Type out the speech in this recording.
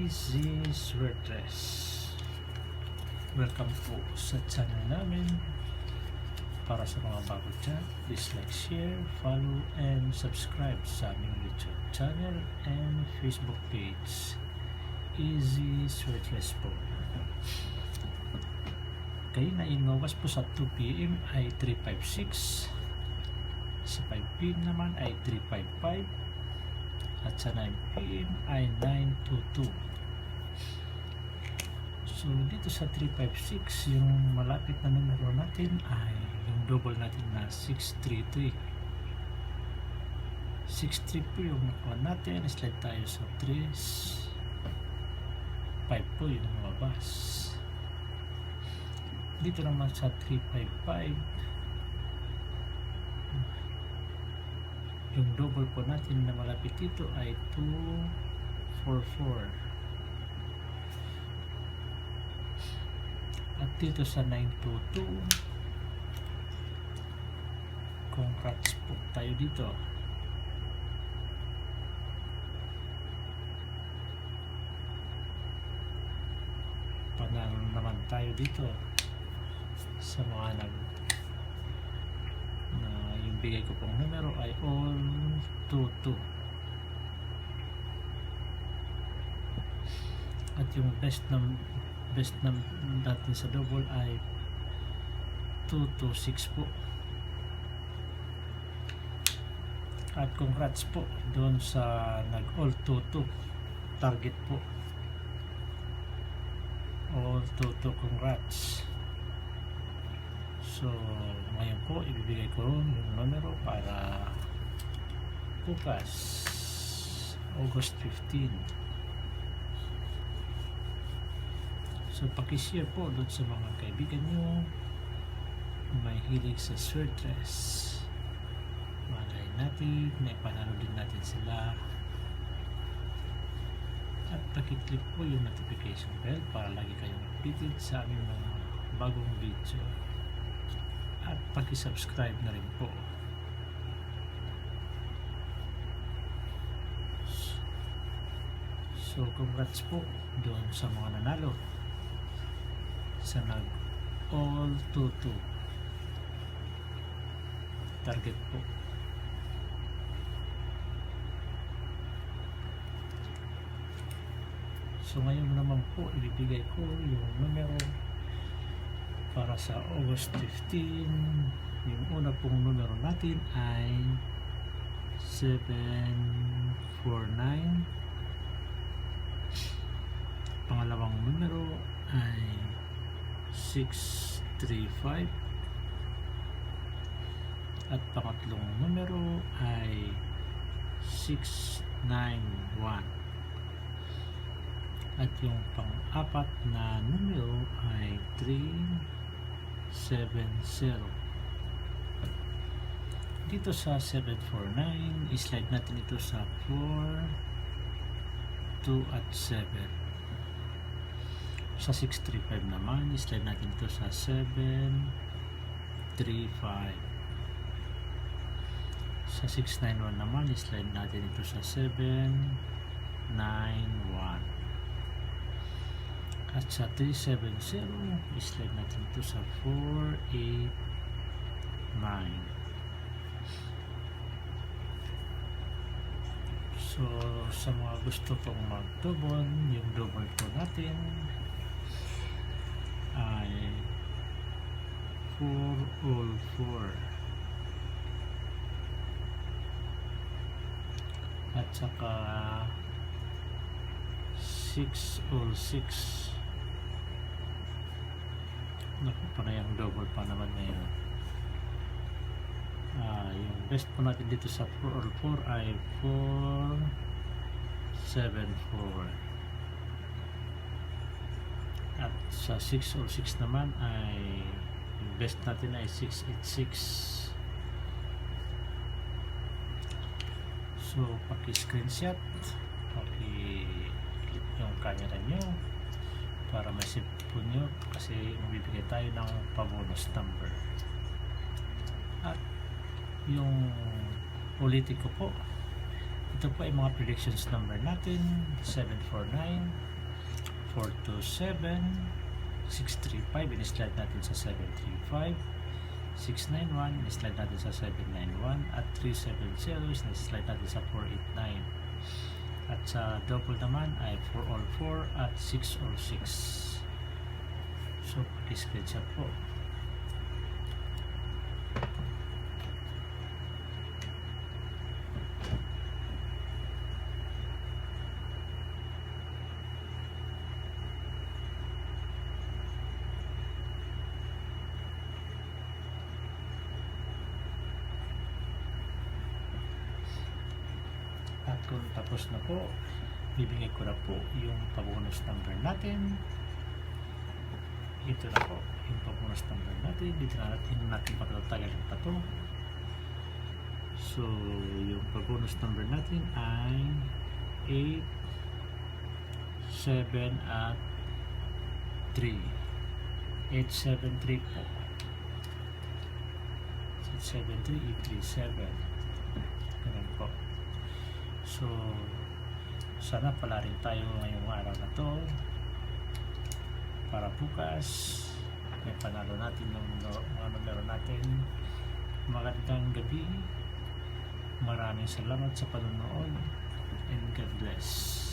Easy Swertres. Welcome po sa channel namin. Para sa mga bago dyan, please like, share, follow, and subscribe sa aming YouTube channel and Facebook page. Easy Swertres po. Kaya na ingawas po sa 2 PM ay 356. Sa 5 PM naman ay 355. At sa 9 PM ay 922. So dito sa 356, yung malapit na numero natin ay yung double natin na 633. 633 po yung nakuha natin. Slide tayo sa 3. 5 po yung lumabas. Dito naman sa 355, yung double po natin na malapit dito ay 244. At dito sa 922, congrats po tayo dito. Panalo naman tayo dito sa mga yung bigay ko pong numero ay all 22. At yung best natin sa double ay 226 po. At congrats po doon sa nag all 22 target po. All 22, congrats. So ngayon po ibibigay ko yung numero para bukas August 15. So pakishare po doon sa mga kaibigan nyo may hilig sa Swertres. Malay natin may panalo din natin sila. At pakiclick po yung notification bell para lagi kayong updated sa aming mga bagong video. At paki-subscribe na rin po. So congrats po doon sa mga nanalo sa nag all 22 target po. So ngayon naman po ibibigay ko yung numero para sa August 15. Yung una pong numero natin ay 749. Pangalawang numero ay 635. At pangatlong numero ay 691. At yung pang-apat na numero ay 370. Dito sa 749, slide natin ito sa 4, 2 at 7. Sa 635 naman, slide natin ito sa 7, 3, 5. Sa 691 naman, slide natin ito sa 7, 9, 1. At sa 370, slide natin ito sa 4, 8, 9. So, sa mga gusto pong mag-double, yung double po natin ay 4 all 4. At saka 6 all 6. Naku, panayang double pa naman ngayon. Yung best po natin dito sa 4 all 4 ay 4, 7, 4. At sa 6 all 6 naman ay yung best natin ay 6, 8, 6. So paki-screenshot, paki-click yung camera nyo para ma-save po nyo kasi magbibigay tayo ng pa-bonus number. At yung ulitin ko po, ito po ay mga predictions number natin: 749, 427 635, in-slide natin sa 735. 691, in-slide natin sa 791. At 370 is na-slide natin sa 489. At sa double naman ay 4 all 4 at 6 all 6. So pag-screenshot po. At kung tapos na po, bibigay ko na po yung pabonus number natin. Ito na po yung pabonus number natin. Dito na natin patatagalin pa to. So yung pabonus number natin ay 8, 7 at 3. 873 po. 873, 837. Ganun po. So, sana pala rin tayo ngayong araw na to para bukas may panalo natin yung mga numero natin. Magandang gabi, maraming salamat sa panonood and God bless.